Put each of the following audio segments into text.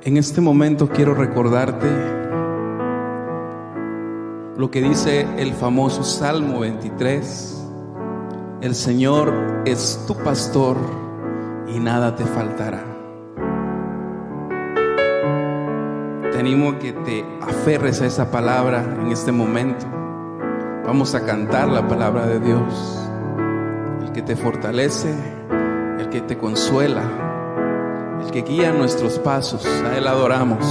En este momento quiero recordarte lo que dice el famoso Salmo 23. El Señor es tu pastor y nada te faltará. Te animo a que te aferres a esa palabra en este momento. Vamos a cantar la palabra de Dios, el que te fortalece, el que te consuela, el que guía nuestros pasos. A Él adoramos.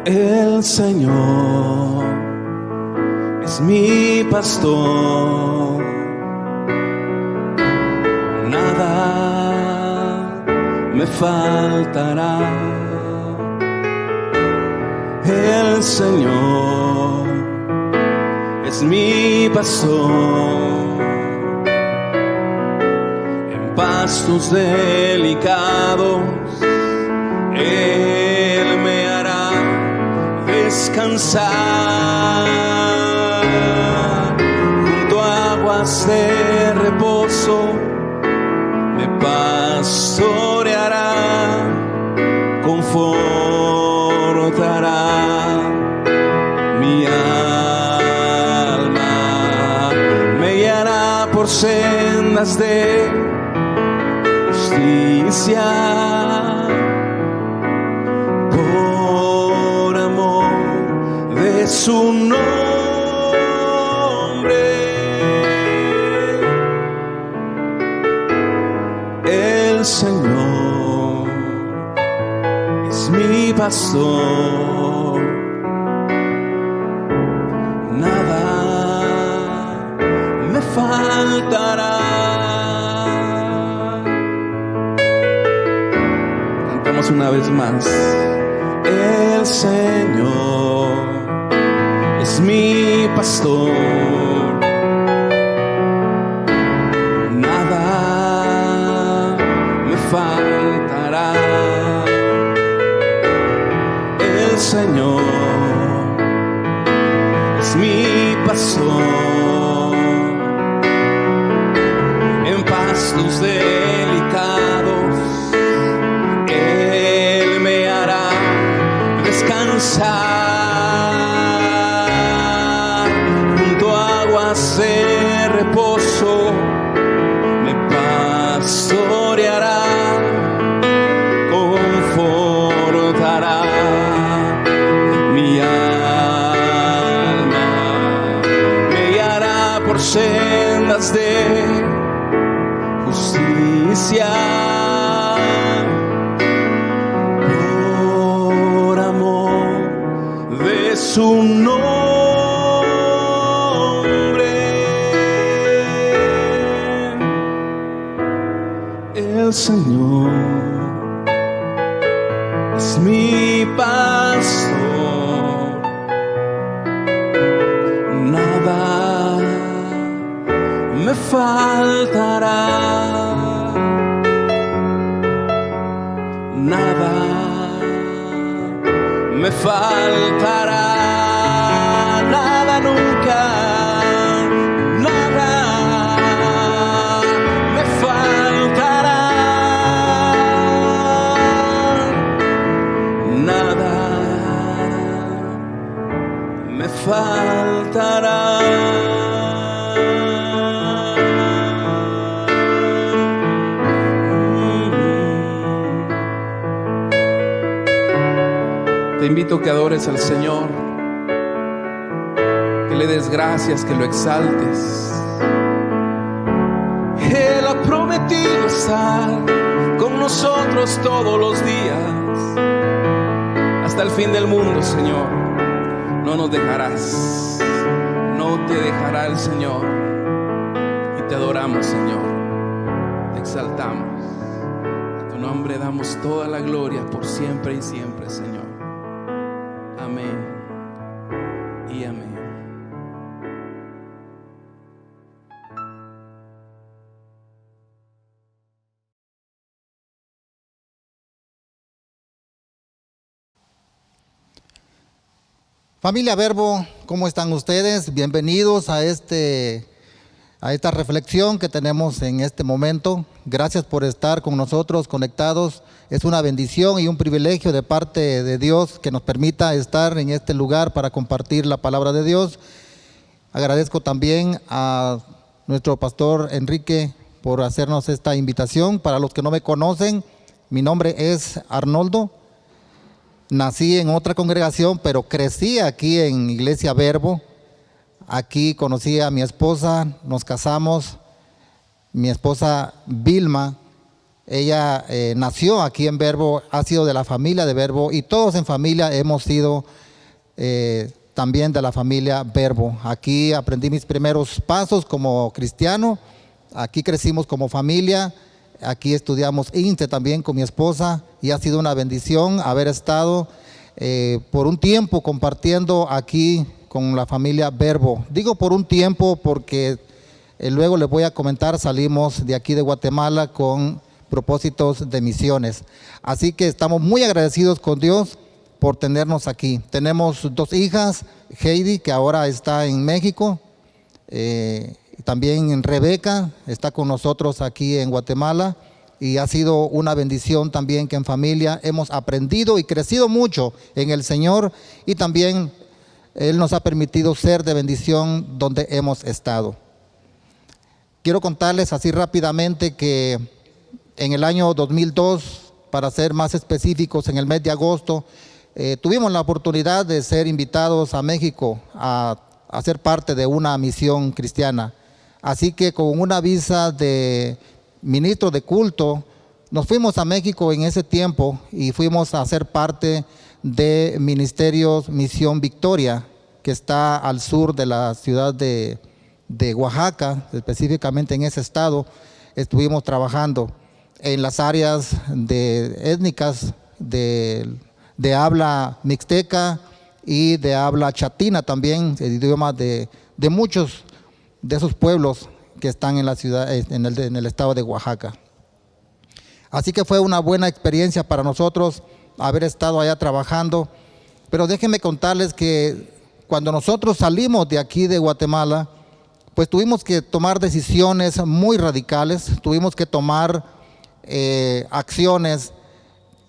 El Señor es mi pastor, nada me faltará. El Señor es mi pastor, en pastos delicados Él me hará descansar, junto a aguas de reposo me pastoreará, confortará mi alma, me guiará por sendas de justicia, por amor de su nombre. El Señor es mi pastor, nada me faltará. Cantamos una vez más. El Señor es mi pastor, nada me faltará. El Señor es mi pastor, en pastos delicados Él me hará descansar, junto a aguas de reposo me pastoreará, confortará mi alma, me guiará por sendas de justicia, por amor de su nombre. El Señor es mi pastor, nada me faltará, nada me faltará, nada nunca, nada me faltará, nada me faltará. Te invito a que adores al Señor, que le des gracias, que lo exaltes. Él ha prometido estar con nosotros todos los días, hasta el fin del mundo, Señor. No nos dejarás, no te dejará el Señor. Y te adoramos, Señor, te exaltamos. A tu nombre damos toda la gloria por siempre y siempre, Señor. Amén y amén. Familia Verbo, ¿cómo están ustedes? Bienvenidos a este a esta reflexión que tenemos en este momento. Gracias por estar con nosotros conectados. Es una bendición y un privilegio de parte de Dios que nos permita estar en este lugar para compartir la palabra de Dios. Agradezco también a nuestro pastor Enrique por hacernos esta invitación. Para los que no me conocen, mi nombre es Arnoldo. Nací en otra congregación, pero crecí aquí en Iglesia Verbo. Aquí conocí a mi esposa, nos casamos. Mi esposa Vilma, ella nació aquí en Verbo, ha sido de la familia de Verbo y todos en familia hemos sido también de la familia Verbo. Aquí aprendí mis primeros pasos como cristiano, aquí crecimos como familia, aquí estudiamos INTE también con mi esposa y ha sido una bendición haber estado por un tiempo compartiendo aquí con la familia Verbo. Digo por un tiempo porque luego les voy a comentar, salimos de aquí de Guatemala con propósitos de misiones. Así que estamos muy agradecidos con Dios por tenernos aquí. Tenemos 2 hijas, Heidi, que ahora está en México, también Rebeca está con nosotros aquí en Guatemala, y ha sido una bendición también que en familia hemos aprendido y crecido mucho en el Señor, y también Él nos ha permitido ser de bendición donde hemos estado. Quiero contarles así rápidamente que en el año 2002, para ser más específicos, en el mes de agosto, tuvimos la oportunidad de ser invitados a México a ser parte de una misión cristiana. Así que con una visa de ministro de culto, nos fuimos a México en ese tiempo y fuimos a ser parte de Ministerios Misión Victoria, que está al sur de la ciudad de Oaxaca, específicamente en ese estado. Estuvimos trabajando en las áreas étnicas de habla mixteca y de habla chatina también, el idioma de muchos de esos pueblos que están en la ciudad, en el estado de Oaxaca. Así que fue una buena experiencia para nosotros haber estado allá trabajando, pero déjenme contarles que cuando nosotros salimos de aquí de Guatemala, pues tuvimos que tomar decisiones muy radicales, tuvimos que tomar acciones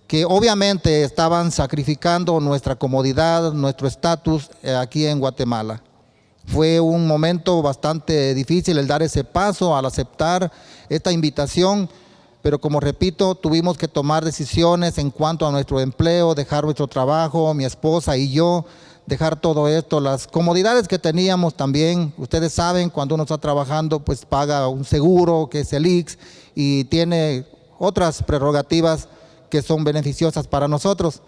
que obviamente estaban sacrificando nuestra comodidad, nuestro estatus aquí en Guatemala. Fue un momento bastante difícil el dar ese paso al aceptar esta invitación, pero como repito, tuvimos que tomar decisiones en cuanto a nuestro empleo, dejar nuestro trabajo, mi esposa y yo, dejar todo esto, las comodidades que teníamos también. Ustedes saben, cuando uno está trabajando, pues paga un seguro que es el IX y tiene otras prerrogativas que son beneficiosas para nosotros.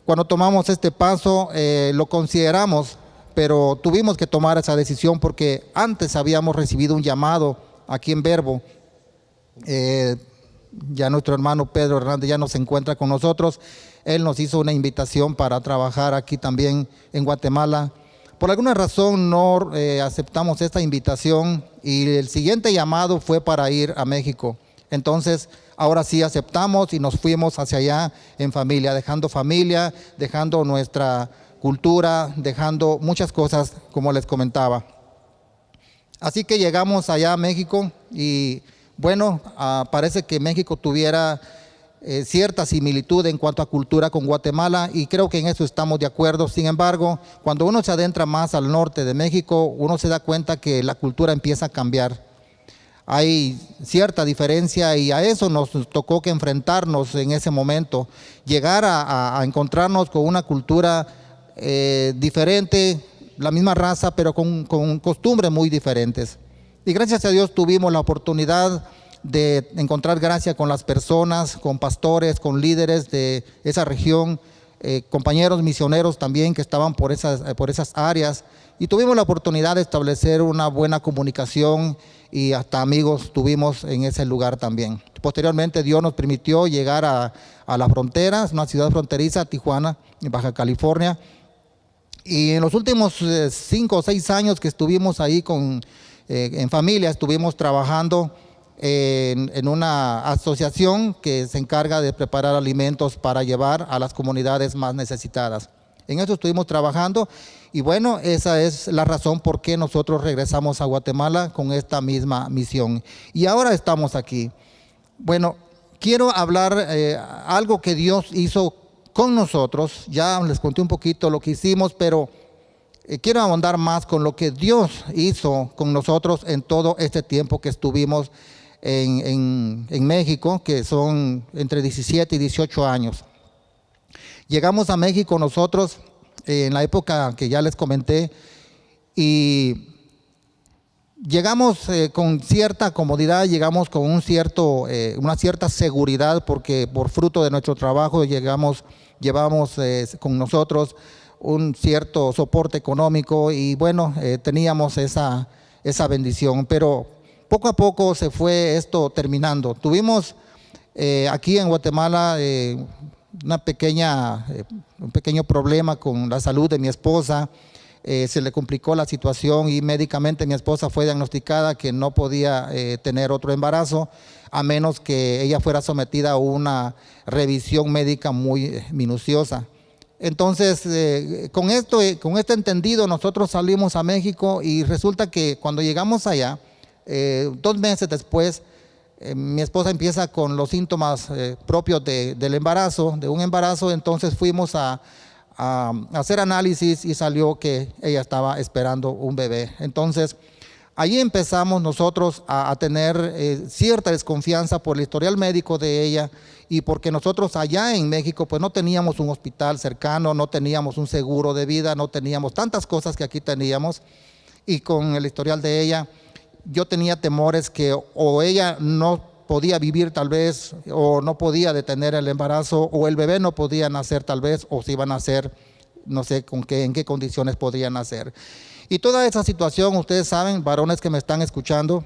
Cuando tomamos este paso, lo consideramos, pero tuvimos que tomar esa decisión porque antes habíamos recibido un llamado aquí en Verbo. Ya nuestro hermano Pedro Hernández ya no se encuentra con nosotros. Él nos hizo una invitación para trabajar aquí también en Guatemala. Por alguna razón no aceptamos esta invitación y el siguiente llamado fue para ir a México. Entonces, ahora sí aceptamos y nos fuimos hacia allá en familia, dejando nuestra cultura, dejando muchas cosas, como les comentaba. Así que llegamos allá a México y bueno, parece que México tuviera cierta similitud en cuanto a cultura con Guatemala y creo que en eso estamos de acuerdo. Sin embargo, cuando uno se adentra más al norte de México, uno se da cuenta que la cultura empieza a cambiar. Hay cierta diferencia y a eso nos tocó que enfrentarnos en ese momento, llegar a encontrarnos con una cultura diferente, la misma raza, pero con costumbres muy diferentes. Y gracias a Dios tuvimos la oportunidad de encontrar gracia con las personas, con pastores, con líderes de esa región, compañeros misioneros también que estaban por esas áreas, y tuvimos la oportunidad de establecer una buena comunicación y hasta amigos tuvimos en ese lugar también. Posteriormente Dios nos permitió llegar a las fronteras, una ciudad fronteriza, Tijuana, en Baja California, y en los últimos 5 o 6 años que estuvimos ahí en familia, estuvimos trabajando en una asociación que se encarga de preparar alimentos para llevar a las comunidades más necesitadas. En eso estuvimos trabajando Y bueno, esa es la razón por qué nosotros regresamos a Guatemala con esta misma misión. Y ahora estamos aquí. Bueno, quiero hablar algo que Dios hizo con nosotros. Ya les conté un poquito lo que hicimos, pero quiero ahondar más con lo que Dios hizo con nosotros en todo este tiempo que estuvimos en México, que son entre 17 y 18 años. Llegamos a México nosotros en la época que ya les comenté y llegamos con cierta comodidad, llegamos con una cierta seguridad, porque por fruto de nuestro trabajo llevamos con nosotros un cierto soporte económico y bueno, teníamos esa bendición, pero poco a poco se fue esto terminando. Tuvimos aquí en Guatemala un pequeño problema con la salud de mi esposa. Se le complicó la situación y médicamente mi esposa fue diagnosticada que no podía tener otro embarazo a menos que ella fuera sometida a una revisión médica muy minuciosa. Entonces, con este entendido, nosotros salimos a México y resulta que cuando llegamos allá, 2 meses después, mi esposa empieza con los síntomas propios del embarazo, de un embarazo. Entonces fuimos a hacer análisis y salió que ella estaba esperando un bebé. Entonces, allí empezamos nosotros a tener cierta desconfianza por el historial médico de ella y porque nosotros allá en México pues no teníamos un hospital cercano, no teníamos un seguro de vida, no teníamos tantas cosas que aquí teníamos, y con el historial de ella yo tenía temores que o ella no podía vivir tal vez, o no podía detener el embarazo, o el bebé no podía nacer tal vez, o si iba a nacer, no sé en qué condiciones podría nacer. Y toda esa situación, ustedes saben, varones que me están escuchando,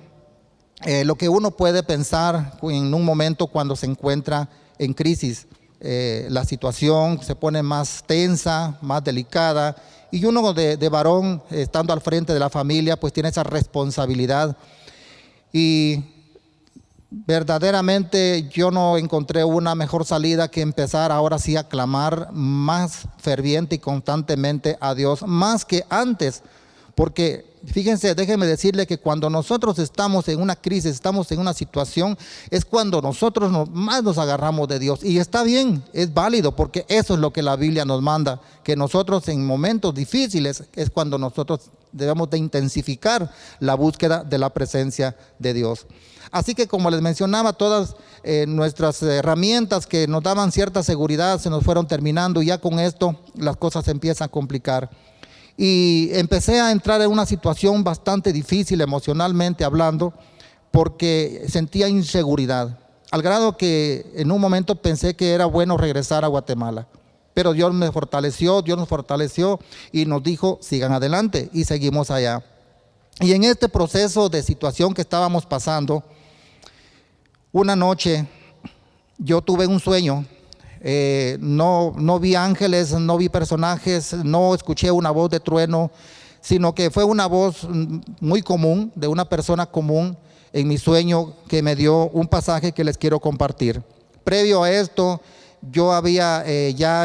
lo que uno puede pensar en un momento cuando se encuentra en crisis, la situación se pone más tensa, más delicada, y uno de varón, estando al frente de la familia, pues tiene esa responsabilidad. Y verdaderamente yo no encontré una mejor salida que empezar ahora sí a clamar más ferviente y constantemente a Dios, más que antes, porque fíjense, déjenme decirle que cuando nosotros estamos en una crisis, estamos en una situación, es cuando nosotros más nos agarramos de Dios. Y está bien, es válido, porque eso es lo que la Biblia nos manda, que nosotros en momentos difíciles es cuando nosotros debemos de intensificar la búsqueda de la presencia de Dios. Así que, como les mencionaba, todas nuestras herramientas que nos daban cierta seguridad se nos fueron terminando, y ya con esto las cosas se empiezan a complicar. Y empecé a entrar en una situación bastante difícil emocionalmente hablando, porque sentía inseguridad, al grado que en un momento pensé que era bueno regresar a Guatemala. Pero Dios nos fortaleció y nos dijo, sigan adelante, y seguimos allá. Y en este proceso de situación que estábamos pasando, una noche yo tuve un sueño. No vi ángeles, no vi personajes, no escuché una voz de trueno, sino que fue una voz muy común, de una persona común en mi sueño, que me dio un pasaje que les quiero compartir. Previo a esto, ya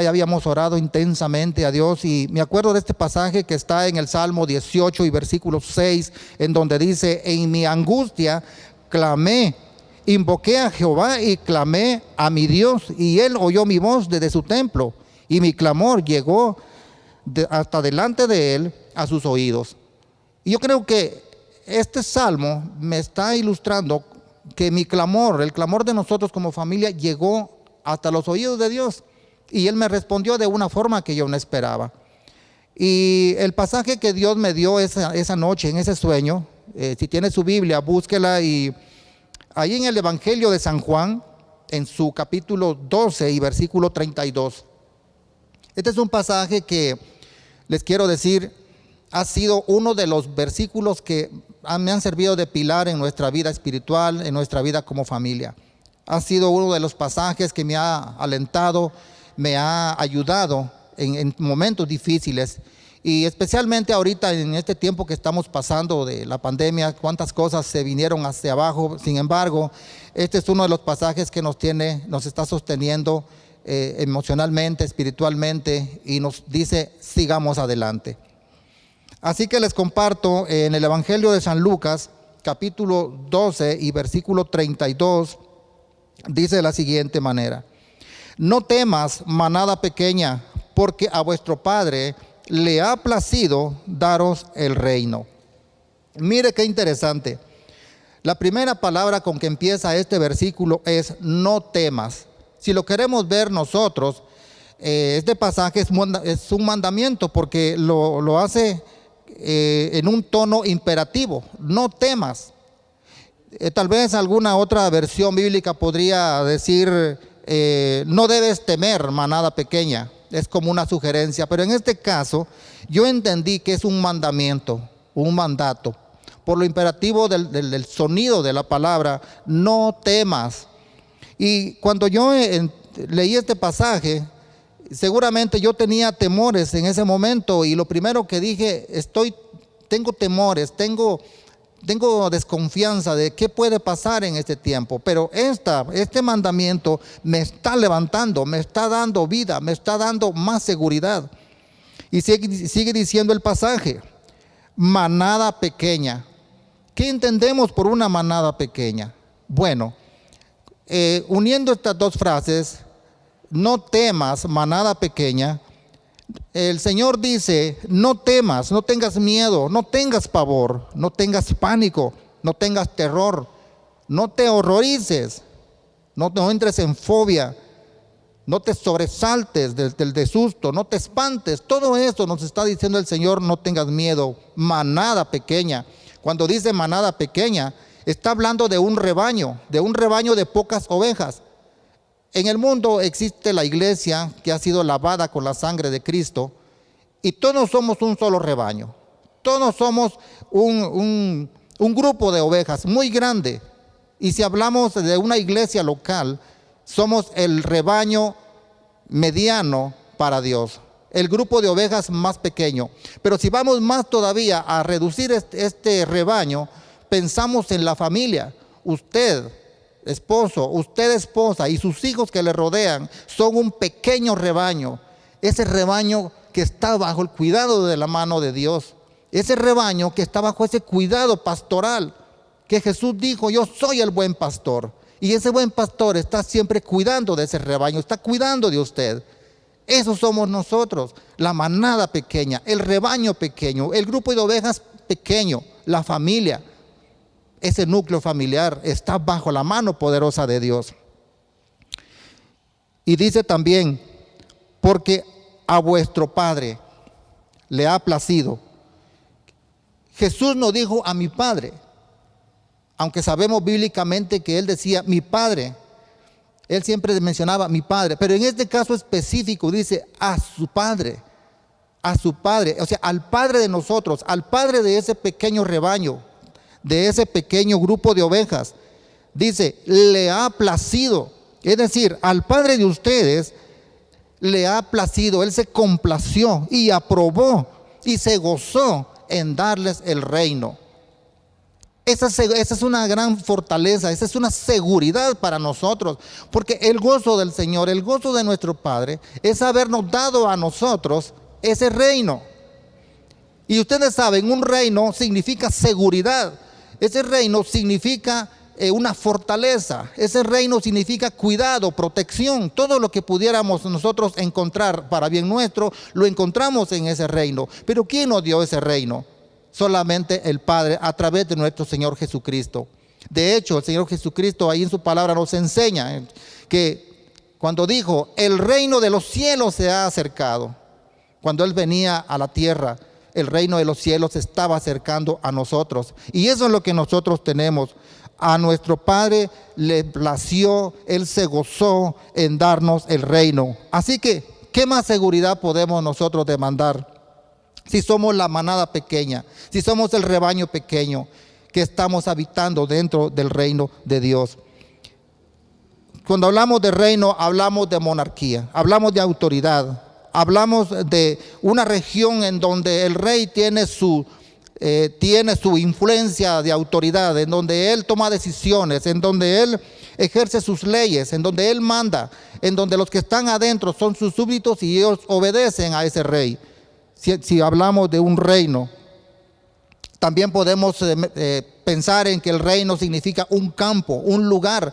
habíamos orado intensamente a Dios, y me acuerdo de este pasaje que está en el Salmo 18 y versículo 6, en donde dice: en mi angustia clamé, invoqué a Jehová y clamé a mi Dios, y él oyó mi voz desde su templo, y mi clamor llegó hasta delante de él a sus oídos. Y yo creo que este salmo me está ilustrando que el clamor de nosotros como familia llegó hasta los oídos de Dios, y él me respondió de una forma que yo no esperaba. Y el pasaje que Dios me dio esa noche, en ese sueño, si tiene su Biblia, búsquela, y ahí en el Evangelio de San Juan, en su capítulo 12 y versículo 32. Este es un pasaje que, les quiero decir, ha sido uno de los versículos que me han servido de pilar en nuestra vida espiritual, en nuestra vida como familia. Ha sido uno de los pasajes que me ha alentado, me ha ayudado en momentos difíciles. Y especialmente ahorita en este tiempo que estamos pasando de la pandemia, cuántas cosas se vinieron hacia abajo. Sin embargo, este es uno de los pasajes que nos está sosteniendo emocionalmente, espiritualmente, y nos dice: sigamos adelante. Así que les comparto en el Evangelio de San Lucas, capítulo 12 y versículo 32, dice de la siguiente manera: no temas, manada pequeña, porque a vuestro Padre le ha placido daros el reino. Mire qué interesante. La primera palabra con que empieza este versículo es no temas. Si lo queremos ver nosotros, este pasaje es un mandamiento porque lo hace en un tono imperativo. No temas. Tal vez alguna otra versión bíblica podría decir no debes temer, manada pequeña. Es como una sugerencia, pero en este caso yo entendí que es un mandamiento, un mandato, por lo imperativo del sonido de la palabra, no temas. Y cuando yo leí este pasaje, seguramente yo tenía temores en ese momento, y lo primero que dije, tengo temores, tengo desconfianza de qué puede pasar en este tiempo, pero este mandamiento me está levantando, me está dando vida, me está dando más seguridad. Y sigue diciendo el pasaje, manada pequeña. ¿Qué entendemos por una manada pequeña? Bueno, uniendo estas dos frases, no temas, manada pequeña, el Señor dice, no temas, no tengas miedo, no tengas pavor, no tengas pánico, no tengas terror, no te horrorices, no entres en fobia, no te sobresaltes del susto, no te espantes. Todo eso nos está diciendo el Señor, no tengas miedo, manada pequeña. Cuando dice manada pequeña, está hablando de un rebaño de pocas ovejas. En el mundo existe la iglesia que ha sido lavada con la sangre de Cristo, y todos somos un solo rebaño. Todos somos un grupo de ovejas muy grande. Y si hablamos de una iglesia local, somos el rebaño mediano para Dios, el grupo de ovejas más pequeño. Pero si vamos más todavía a reducir este rebaño, pensamos en la familia. Usted, esposo, usted, esposa, y sus hijos que le rodean son un pequeño rebaño. Ese rebaño que está bajo el cuidado de la mano de Dios. Ese rebaño que está bajo ese cuidado pastoral que Jesús dijo, yo soy el buen pastor. Y ese buen pastor está siempre cuidando de ese rebaño, está cuidando de usted. Eso somos nosotros, la manada pequeña, el rebaño pequeño, el grupo de ovejas pequeño, la familia. Ese núcleo familiar está bajo la mano poderosa de Dios. Y dice también, porque a vuestro Padre le ha placido. Jesús no dijo a mi Padre, aunque sabemos bíblicamente que Él decía mi Padre. Él siempre mencionaba mi Padre, pero en este caso específico dice a su Padre, o sea, al Padre de nosotros, al Padre de ese pequeño rebaño, de ese pequeño grupo de ovejas. Dice, le ha placido, es decir, al Padre de ustedes le ha placido, Él se complació y aprobó y se gozó en darles el reino. Esa es una gran fortaleza, esa es una seguridad para nosotros, porque el gozo del Señor, el gozo de nuestro Padre, es habernos dado a nosotros ese reino. Y ustedes saben, un reino significa seguridad, ese reino significa una fortaleza, ese reino significa cuidado, protección. Todo lo que pudiéramos nosotros encontrar para bien nuestro, lo encontramos en ese reino. Pero ¿quién nos dio ese reino? Solamente el Padre, a través de nuestro Señor Jesucristo. De hecho, el Señor Jesucristo ahí en su palabra nos enseña que cuando dijo, el reino de los cielos se ha acercado, cuando Él venía a la tierra, el reino de los cielos se estaba acercando a nosotros. Y eso es lo que nosotros tenemos. A nuestro Padre le plació, Él se gozó en darnos el reino. Así que, ¿qué más seguridad podemos nosotros demandar? Si somos la manada pequeña, si somos el rebaño pequeño que estamos habitando dentro del reino de Dios. Cuando hablamos de reino, hablamos de monarquía, hablamos de autoridad, hablamos de una región en donde el rey tiene su influencia de autoridad, en donde él toma decisiones, en donde él ejerce sus leyes, en donde él manda, en donde los que están adentro son sus súbditos y ellos obedecen a ese rey. Si hablamos de un reino, También podemos pensar en que el reino significa un campo, un lugar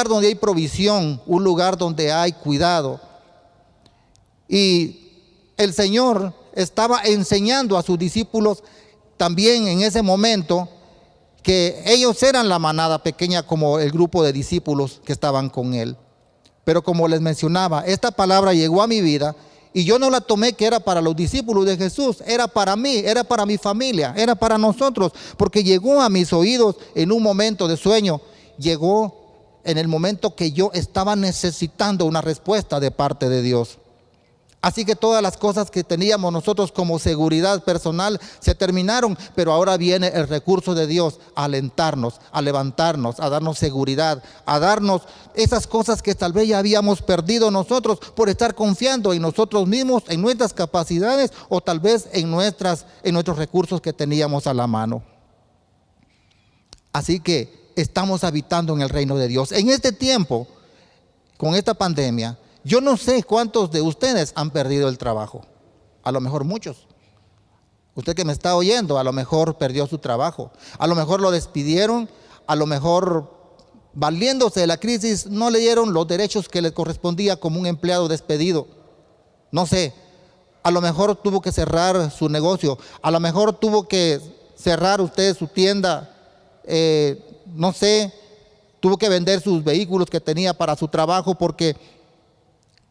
donde hay provisión, un lugar donde hay cuidado. Y el Señor estaba enseñando a sus discípulos también en ese momento que ellos eran la manada pequeña como el grupo de discípulos que estaban con Él. Pero como les mencionaba, esta palabra llegó a mi vida y yo no la tomé que era para los discípulos de Jesús, era para mí, era para mi familia, era para nosotros, porque llegó a mis oídos en un momento de sueño, llegó en el momento que yo estaba necesitando una respuesta de parte de Dios. Así que todas las cosas que teníamos nosotros como seguridad personal se terminaron, pero ahora viene el recurso de Dios a alentarnos, a levantarnos, a darnos seguridad, a darnos esas cosas que tal vez ya habíamos perdido nosotros por estar confiando en nosotros mismos, en nuestras capacidades o tal vez en nuestros recursos que teníamos a la mano. Así que estamos habitando en el reino de Dios. En este tiempo, con esta pandemia, yo no sé cuántos de ustedes han perdido el trabajo. A lo mejor muchos. Usted que me está oyendo, a lo mejor perdió su trabajo. A lo mejor lo despidieron. A lo mejor, valiéndose de la crisis, no le dieron los derechos que le correspondía como un empleado despedido. No sé. A lo mejor tuvo que cerrar su negocio. A lo mejor tuvo que cerrar usted su tienda. No sé. Tuvo que vender sus vehículos que tenía para su trabajo porque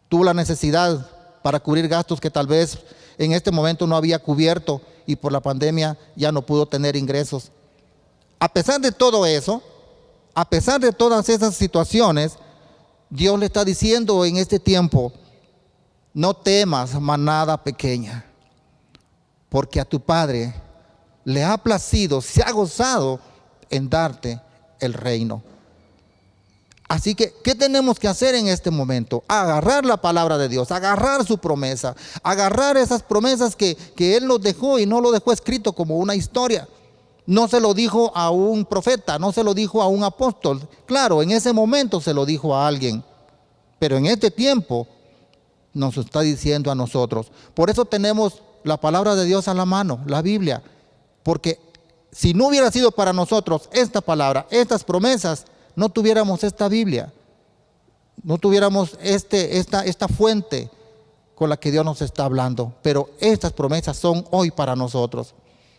tuvo la necesidad para cubrir gastos que tal vez en este momento no había cubierto y por la pandemia ya no pudo tener ingresos. A pesar de todo eso, a pesar de todas esas situaciones, Dios le está diciendo en este tiempo: no temas, manada pequeña, porque a tu Padre le ha placido, se ha gozado en darte el reino. Así que, ¿qué tenemos que hacer en este momento? Agarrar la palabra de Dios, agarrar su promesa, agarrar esas promesas que Él nos dejó y no lo dejó escrito como una historia. No se lo dijo a un profeta, no se lo dijo a un apóstol. Claro, en ese momento se lo dijo a alguien, pero en este tiempo nos está diciendo a nosotros. Por eso tenemos la palabra de Dios a la mano, la Biblia, porque si no hubiera sido para nosotros esta palabra, estas promesas, no tuviéramos esta Biblia, no tuviéramos esta fuente con la que Dios nos está hablando, pero estas promesas son hoy para nosotros.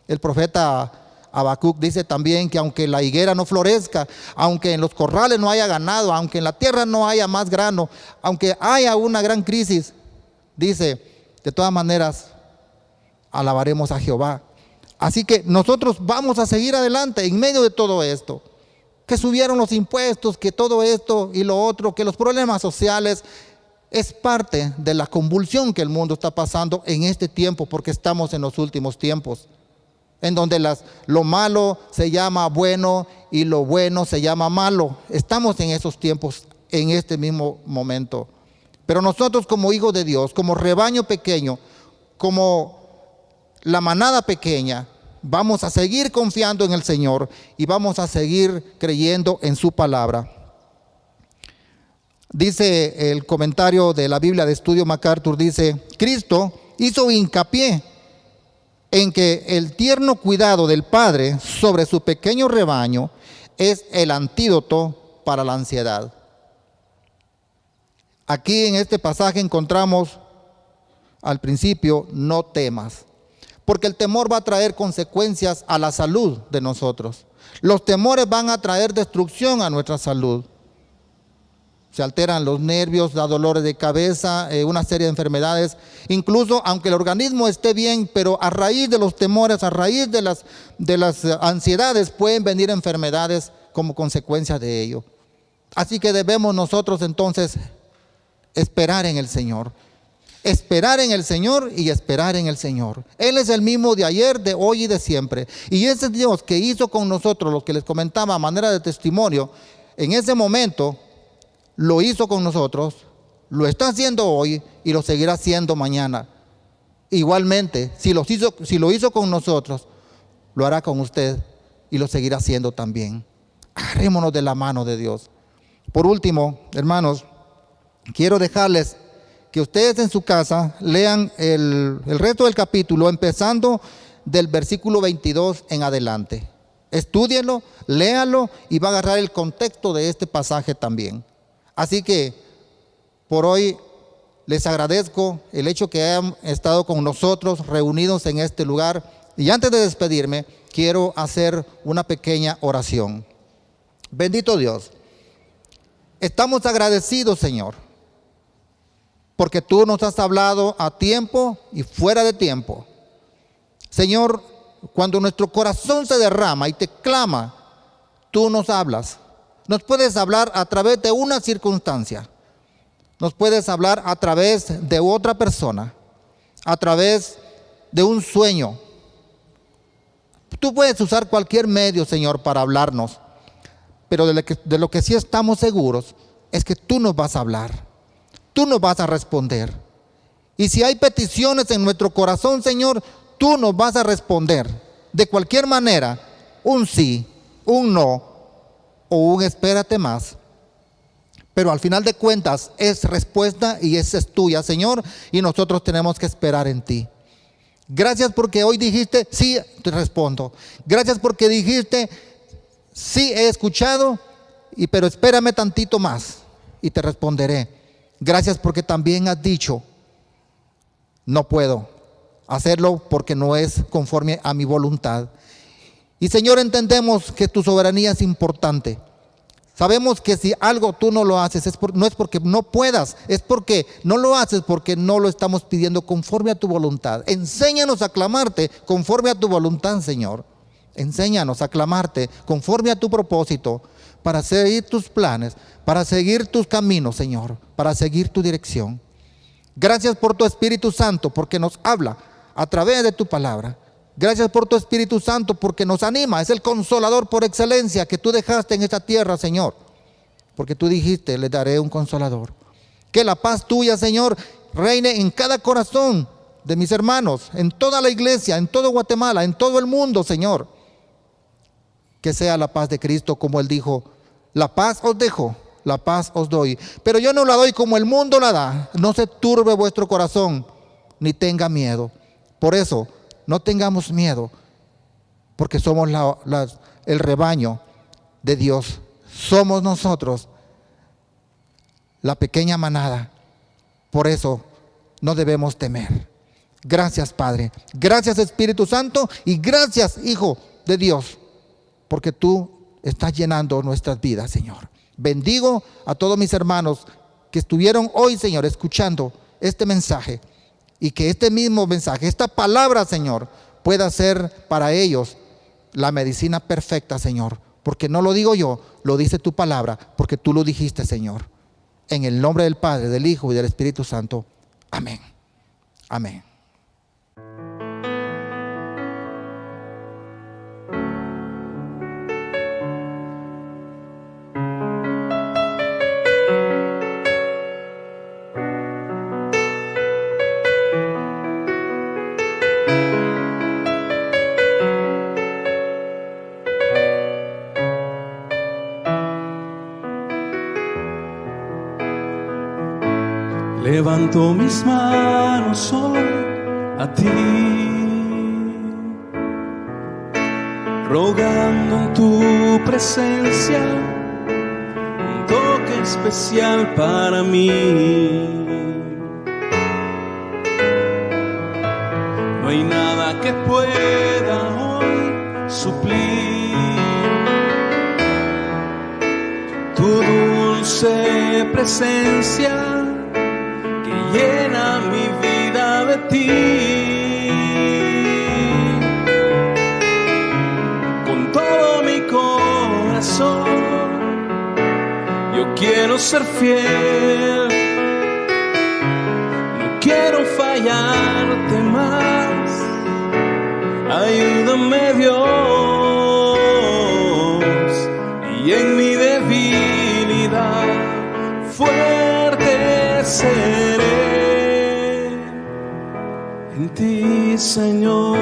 El profeta Habacuc dice también que aunque la higuera no florezca, aunque en los corrales no haya ganado, aunque en la tierra no haya más grano, aunque haya una gran crisis, dice, de todas maneras alabaremos a Jehová. Así que nosotros vamos a seguir adelante en medio de todo esto. Que subieron los impuestos, que todo esto y lo otro, que los problemas sociales es parte de la convulsión que el mundo está pasando en este tiempo, porque estamos en los últimos tiempos, en donde lo malo se llama bueno y lo bueno se llama malo. Estamos en esos tiempos, en este mismo momento. Pero nosotros como hijos de Dios, como rebaño pequeño, como la manada pequeña, vamos a seguir confiando en el Señor y vamos a seguir creyendo en su palabra. Dice el comentario de la Biblia de Estudio MacArthur, dice: Cristo hizo hincapié en que el tierno cuidado del Padre sobre su pequeño rebaño es el antídoto para la ansiedad. Aquí en este pasaje encontramos al principio: no temas. Porque el temor va a traer consecuencias a la salud de nosotros. Los temores van a traer destrucción a nuestra salud. Se alteran los nervios, da dolores de cabeza, una serie de enfermedades. Incluso aunque el organismo esté bien, pero a raíz de los temores, a raíz de las ansiedades, pueden venir enfermedades como consecuencia de ello. Así que debemos nosotros entonces esperar en el Señor. Esperar en el Señor y esperar en el Señor. Él es el mismo de ayer, de hoy y de siempre. Y ese Dios que hizo con nosotros, lo que les comentaba a manera de testimonio, en ese momento lo hizo con nosotros, lo está haciendo hoy y lo seguirá haciendo mañana. Igualmente, si lo hizo con nosotros, lo hará con usted y lo seguirá haciendo también. Agarrémonos de la mano de Dios. Por último, hermanos, quiero dejarles que ustedes en su casa lean el resto del capítulo, empezando del versículo 22 en adelante. Estúdienlo, léalo y va a agarrar el contexto de este pasaje también. Así que por hoy les agradezco el hecho que hayan estado con nosotros reunidos en este lugar. Y antes de despedirme, quiero hacer una pequeña oración. Bendito Dios, estamos agradecidos, Señor, porque tú nos has hablado a tiempo y fuera de tiempo. Señor, cuando nuestro corazón se derrama y te clama, tú nos hablas. Nos puedes hablar a través de una circunstancia. Nos puedes hablar a través de otra persona, a través de un sueño. Tú puedes usar cualquier medio, Señor, para hablarnos, pero de lo que sí estamos seguros es que tú nos vas a hablar, tú nos vas a responder. Y si hay peticiones en nuestro corazón, Señor, tú nos vas a responder de cualquier manera, un sí, un no o un espérate más. Pero al final de cuentas es respuesta y esa es tuya, Señor, y nosotros tenemos que esperar en ti. Gracias porque hoy dijiste, sí, te respondo. Gracias porque dijiste, sí, he escuchado, pero espérame tantito más y te responderé. Gracias porque también has dicho, no puedo hacerlo porque no es conforme a mi voluntad. Y Señor, entendemos que tu soberanía es importante. Sabemos que si algo tú no lo haces, no es porque no puedas, es porque no lo haces porque no lo estamos pidiendo conforme a tu voluntad. Enséñanos a clamarte conforme a tu voluntad, Señor. Enséñanos a clamarte conforme a tu propósito para seguir tus planes, para seguir tus caminos, Señor, para seguir tu dirección. Gracias por tu Espíritu Santo porque nos habla a través de tu palabra. Gracias por tu Espíritu Santo porque nos anima. Es el consolador por excelencia que tú dejaste en esta tierra, Señor. Porque tú dijiste, le daré un consolador. Que la paz tuya, Señor, reine en cada corazón de mis hermanos, en toda la iglesia, en todo Guatemala, en todo el mundo, Señor. Que sea la paz de Cristo, como Él dijo, la paz os dejo, la paz os doy. Pero yo no la doy como el mundo la da. No se turbe vuestro corazón, ni tenga miedo. Por eso, no tengamos miedo, porque somos el rebaño de Dios. Somos nosotros la pequeña manada. Por eso no debemos temer. Gracias, Padre. Gracias, Espíritu Santo. Y gracias, Hijo de Dios, porque tú estás llenando nuestras vidas, Señor. Bendigo a todos mis hermanos que estuvieron hoy, Señor, escuchando este mensaje. Y que este mismo mensaje, esta palabra, Señor, pueda ser para ellos la medicina perfecta, Señor. Porque no lo digo yo, lo dice tu palabra, porque tú lo dijiste, Señor. En el nombre del Padre, del Hijo y del Espíritu Santo. Amén. Amén. Levanto mis manos hoy a ti, rogando en tu presencia un toque especial para mí. No hay nada que pueda hoy suplir tu dulce presencia que llena mi vida de ti. Con todo mi corazón yo quiero ser fiel, no quiero fallarte más. Ayúdame, Dios, y en mi debilidad fuerte seré en ti, Señor.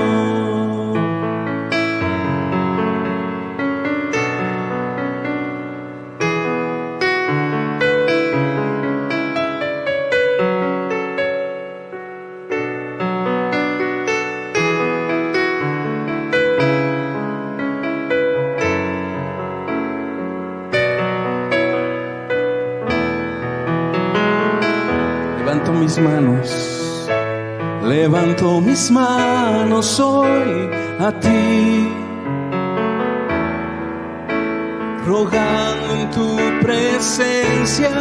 levanto mis manos hoy a ti, rogando en tu presencia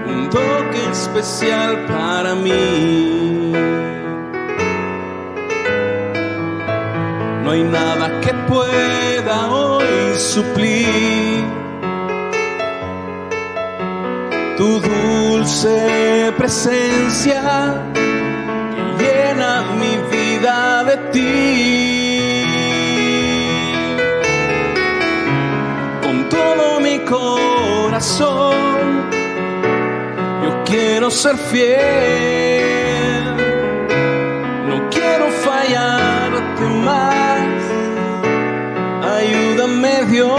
un toque especial para mí. No hay nada que pueda hoy suplir tu dulce presencia que llena mi vida de ti. Con todo mi corazón yo quiero ser fiel, no quiero fallarte más. Ayúdame, Dios,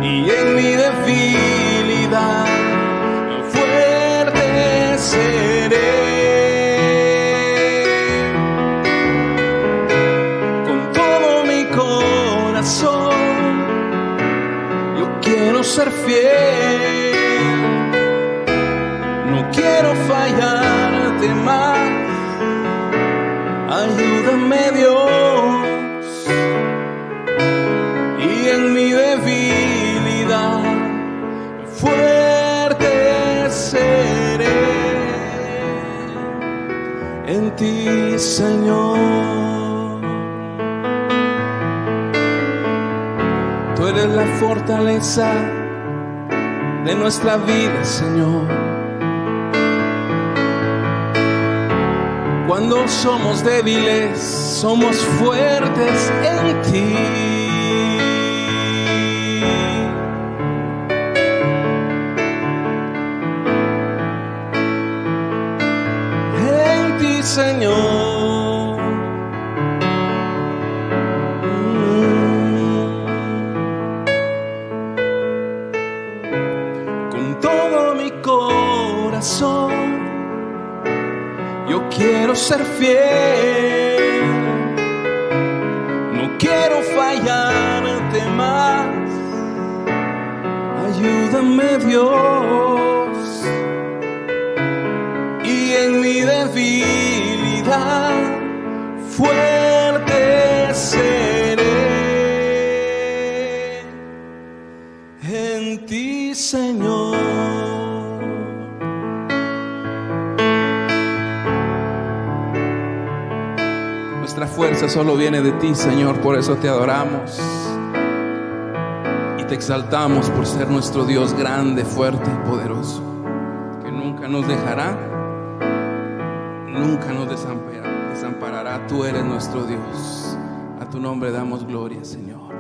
y en mi debilidad fuerte seré. Con todo mi corazón yo quiero ser fiel, no quiero fallarte más. Ayúdame, Dios, y en mi debilidad fuerte seré. En ti, Señor, tú eres la fortaleza de nuestra vida, Señor. Cuando somos débiles, somos fuertes en ti. En ti, Señor. Con todo mi corazón yo quiero ser fiel, no quiero fallarte más. Ayúdame, Dios, y en mi debilidad fuerte seré. En ti, Señor. Nuestra fuerza solo viene de ti, Señor, por eso te adoramos y te exaltamos por ser nuestro Dios grande, fuerte y poderoso, que nunca nos dejará, nunca nos desamparará. Tú eres nuestro Dios. A tu nombre damos gloria, Señor.